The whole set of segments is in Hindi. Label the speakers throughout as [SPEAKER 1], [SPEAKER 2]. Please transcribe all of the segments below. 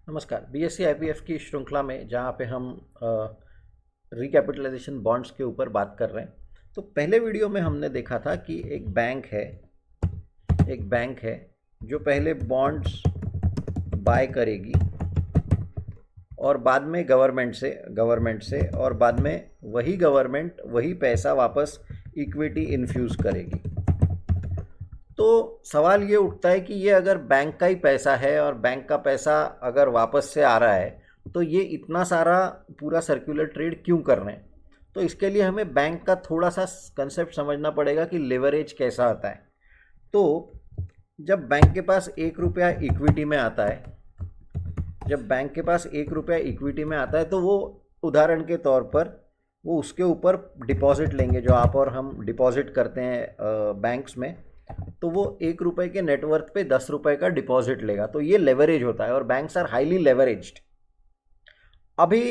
[SPEAKER 1] नमस्कार। बीएससी आईपीएफ की श्रृंखला में जहाँ पे हम रिकैपिटलाइजेशन बॉन्ड्स के ऊपर बात कर रहे हैं, तो पहले वीडियो में हमने देखा था कि एक बैंक है जो पहले बॉन्ड्स बाय करेगी और बाद में गवर्नमेंट से और बाद में वही गवर्नमेंट वही पैसा वापस इक्विटी इन्फ्यूज़ करेगी। तो सवाल ये उठता है कि ये अगर बैंक का ही पैसा है और बैंक का पैसा अगर वापस से आ रहा है तो ये इतना सारा पूरा सर्कुलर ट्रेड क्यों कर रहे हैं। तो इसके लिए हमें बैंक का थोड़ा सा कंसेप्ट समझना पड़ेगा कि लेवरेज कैसा आता है। तो जब बैंक के पास 1 रुपया इक्विटी में आता है तो वो उदाहरण के तौर पर वो उसके ऊपर डिपॉजिट लेंगे, जो आप और हम डिपॉजिट करते हैं बैंक्स में, तो वो 1 रुपये के नेटवर्थ पे 10 रुपये का डिपॉजिट लेगा। तो ये लेवरेज होता है और बैंक्स आर हाईली लेवरेज्ड। अभी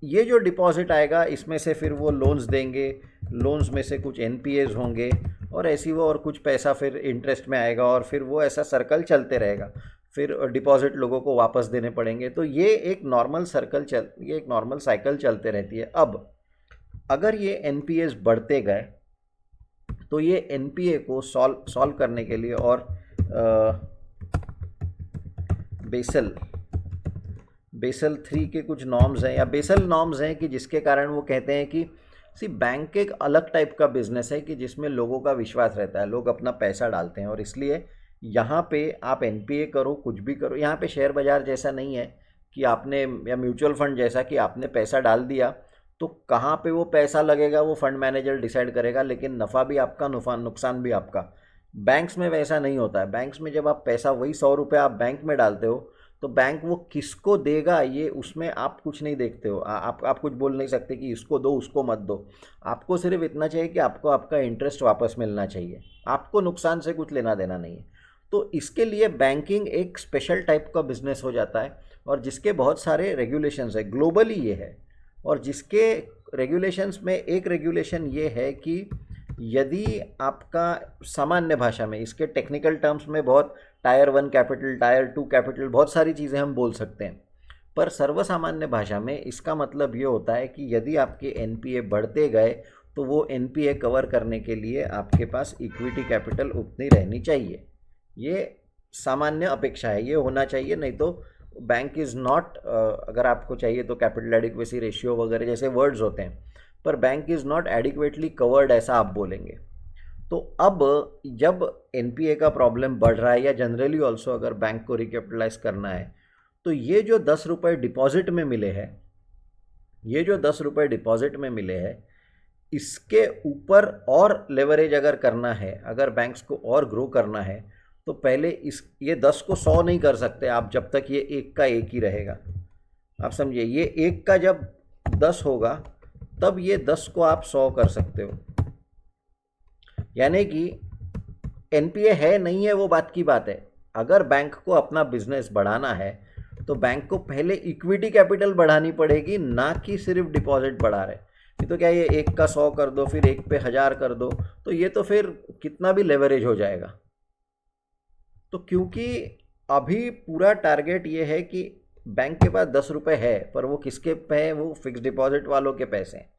[SPEAKER 1] ये जो डिपॉजिट आएगा इसमें से फिर वो लोन्स देंगे, लोन्स में से कुछ एनपीएज होंगे और ऐसी वो और कुछ पैसा फिर इंटरेस्ट में आएगा और फिर वो ऐसा सर्कल चलते रहेगा। फिर डिपॉजिट लोगों को वापस देने पड़ेंगे। तो ये एक नॉर्मल साइकिल चलते रहती है। अब अगर ये एनपीएज बढ़ते गए तो ये एनपीए को सॉल्व करने के लिए और बेसल 3 के कुछ नॉर्म्स हैं या बेसल नॉर्म्स हैं कि जिसके कारण वो कहते हैं कि बैंक एक अलग टाइप का बिजनेस है कि जिसमें लोगों का विश्वास रहता है, लोग अपना पैसा डालते हैं और इसलिए यहाँ पे आप एनपीए करो, कुछ भी करो, यहाँ पे शेयर बाज़ार जैसा नहीं है कि आपने या म्यूचुअल फंड जैसा कि आपने पैसा डाल दिया तो कहाँ पे वो पैसा लगेगा वो फंड मैनेजर डिसाइड करेगा, लेकिन नफ़ा भी आपका नुकसान भी आपका। बैंक्स में वैसा नहीं होता है। बैंक्स में जब आप पैसा वही 100 रुपये आप बैंक में डालते हो तो बैंक वो किसको देगा ये उसमें आप कुछ नहीं देखते हो। आप कुछ बोल नहीं सकते कि इसको दो उसको मत दो। आपको सिर्फ इतना चाहिए कि आपको आपका इंटरेस्ट वापस मिलना चाहिए, आपको नुकसान से कुछ लेना देना नहीं है। तो इसके लिए बैंकिंग एक स्पेशल टाइप का बिजनेस हो जाता है और जिसके बहुत सारे रेगुलेशंस है, ग्लोबली ये है। और जिसके रेगुलेशंस में एक रेगुलेशन ये है कि यदि आपका सामान्य भाषा में, इसके टेक्निकल टर्म्स में बहुत टायर 1 कैपिटल, टायर 2 कैपिटल, बहुत सारी चीज़ें हम बोल सकते हैं, पर सर्वसामान्य भाषा में इसका मतलब ये होता है कि यदि आपके एनपीए बढ़ते गए तो वो एनपीए कवर करने के लिए आपके पास इक्विटी कैपिटल उतनी रहनी चाहिए। ये सामान्य अपेक्षा है, ये होना चाहिए। नहीं तो बैंक इज़ नॉट, अगर आपको चाहिए तो कैपिटल एडिक्वेसी रेशियो वगैरह जैसे वर्ड्स होते हैं, पर bank is not adequately covered ऐसा आप बोलेंगे। तो अब जब एनपीए का प्रॉब्लम बढ़ रहा है या जनरली ऑल्सो अगर बैंक को रिकैपिटलाइज करना है तो ये जो 10 रुपये डिपॉजिट में मिले हैं इसके ऊपर और लेवरेज अगर करना है, अगर बैंक्स को और ग्रो करना है तो पहले ये 10 को 100 नहीं कर सकते आप जब तक ये 1 का 1 ही रहेगा। आप समझिए, ये 1 का जब 10 होगा तब ये 10 को आप 100 कर सकते हो। यानी कि एनपीए है नहीं है वो बात की बात है। अगर बैंक को अपना बिजनेस बढ़ाना है तो बैंक को पहले इक्विटी कैपिटल बढ़ानी पड़ेगी, ना कि सिर्फ डिपॉजिट बढ़ा रहे। नहीं तो क्या ये 1 का 100 कर दो फिर 1 पे 1000 कर दो, तो ये तो फिर कितना भी लेवरेज हो जाएगा। तो क्योंकि अभी पूरा टारगेट ये है कि बैंक के पास 10 रुपये है, पर वो किसके पे है, वो फिक्स डिपॉजिट वालों के पैसे हैं।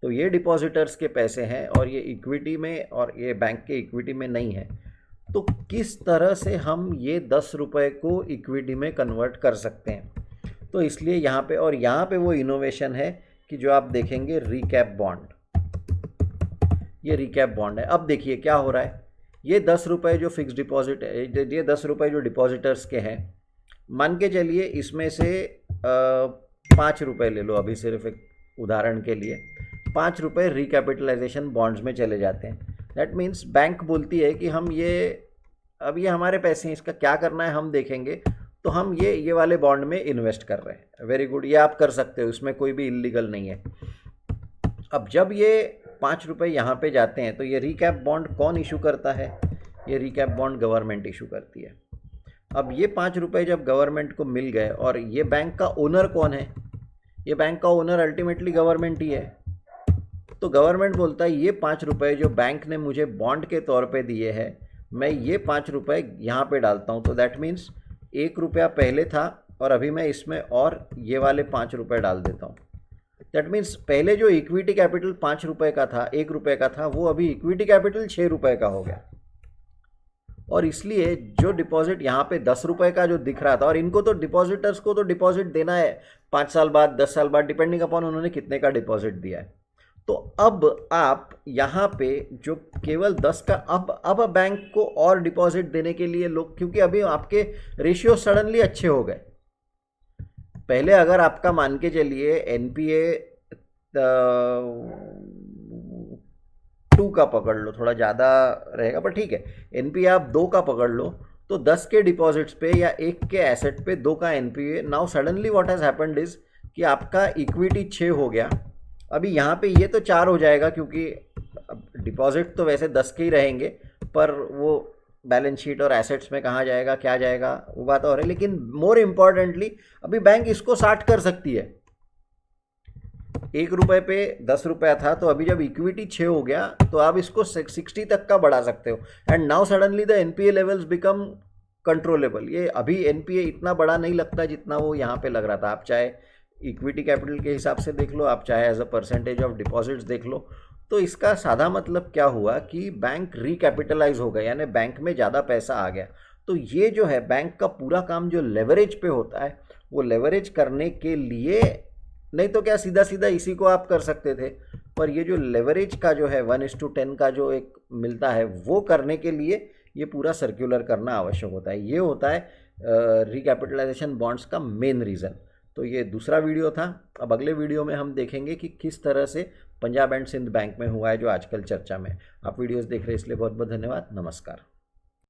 [SPEAKER 1] तो ये डिपॉजिटर्स के पैसे हैं और ये इक्विटी में और ये बैंक के इक्विटी में नहीं है। तो किस तरह से हम ये 10 रुपये को इक्विटी में कन्वर्ट कर सकते हैं, तो इसलिए यहाँ पे वो इनोवेशन है कि जो आप देखेंगे रिकैप बॉन्ड, ये रिकैप बॉन्ड है। अब देखिए क्या हो रहा है, ये 10 रुपये जो फिक्स डिपॉजिट है, ये 10 रुपये जो डिपॉजिटर्स के हैं, मान के चलिए इसमें से 5 रुपये ले लो, अभी सिर्फ एक उदाहरण के लिए 5 रुपये रिकैपिटलाइजेशन बॉन्ड्स में चले जाते हैं। दैट मीन्स बैंक बोलती है कि हम अब ये हमारे पैसे हैं, इसका क्या करना है हम देखेंगे, तो हम ये वाले बॉन्ड में इन्वेस्ट कर रहे हैं। वेरी गुड, ये आप कर सकते हो, इसमें कोई भी इलीगल नहीं है। अब जब ये 5 रुपये यहाँ पे जाते हैं तो ये रिकैप बॉन्ड कौन इशू करता है, ये रिकैप बॉन्ड गवर्नमेंट इशू करती है। अब ये 5 रुपये जब गवर्नमेंट को मिल गए, और ये बैंक का ओनर कौन है, ये बैंक का ओनर अल्टीमेटली गवर्नमेंट ही है। तो गवर्नमेंट बोलता है ये 5 रुपये जो बैंक ने मुझे बॉन्ड के तौर पे दिए हैं, मैं ये 5 रुपये यहाँ पे डालता हूँ। तो दैट मीन्स 1 रुपया पहले था और अभी मैं इसमें और ये वाले 5 रुपये डाल देता हूँ। दैट मीन्स पहले जो इक्विटी कैपिटल 5 रुपये का था, 1 रुपये का था, वो अभी इक्विटी कैपिटल 6 रुपये का हो गया। और इसलिए जो डिपॉजिट यहाँ पे 10 रुपये का जो दिख रहा था, और इनको तो डिपॉजिटर्स को तो डिपॉजिट देना है 5 साल बाद, 10 साल बाद, डिपेंडिंग अपॉन उन्होंने कितने का डिपॉजिट दिया है। तो अब आप यहाँ पे जो केवल 10 का, अब बैंक को और डिपॉजिट देने के लिए लोग, क्योंकि अभी आपके रेशियो सडनली अच्छे हो गए। पहले अगर आपका मान के चलिए एनपीए 2 का पकड़ लो, थोड़ा ज़्यादा रहेगा पर ठीक है, एनपीए आप 2 का पकड़ लो, तो 10 के डिपॉजिट्स पे या 1 के एसेट पे 2 का NPA. Now suddenly what has happened is कि आपका इक्विटी 6 हो गया, अभी यहाँ पे ये तो 4 हो जाएगा, क्योंकि डिपॉजिट तो वैसे 10 के ही रहेंगे, पर वो बैलेंस शीट और एसेट्स में कहाँ जाएगा, क्या जाएगा, वो बात और है। लेकिन मोर इम्पॉर्टेंटली अभी बैंक इसको 60 कर सकती है। 1 रुपये पे 10 रुपया था, तो अभी जब इक्विटी 6 हो गया तो आप इसको 60 तक का बढ़ा सकते हो। And now suddenly the NPA levels become controllable. ये अभी एनपीए इतना बड़ा नहीं लगता जितना वो यहाँ पे लग रहा था। आप चाहे इक्विटी कैपिटल के हिसाब से देख लो, आप चाहे as a percentage of deposits देख लो। तो इसका सादा मतलब क्या हुआ कि बैंक रिकैपिटलाइज हो गया, यानी बैंक में ज़्यादा पैसा आ गया। तो ये जो है बैंक का पूरा काम जो लेवरेज पे होता है, वो लेवरेज करने के लिए, नहीं तो क्या सीधा सीधा इसी को आप कर सकते थे, पर ये जो लेवरेज का जो है 1:10 का जो एक मिलता है, वो करने के लिए ये पूरा सर्कुलर करना आवश्यक होता है। ये होता है रिकैपिटलाइजेशन बॉन्ड्स का मेन रीज़न। तो ये दूसरा वीडियो था। अब अगले वीडियो में हम देखेंगे कि किस तरह से पंजाब एंड सिंध बैंक में हुआ है जो आजकल चर्चा में। आप वीडियोस देख रहे हैं इसलिए बहुत बहुत धन्यवाद। नमस्कार।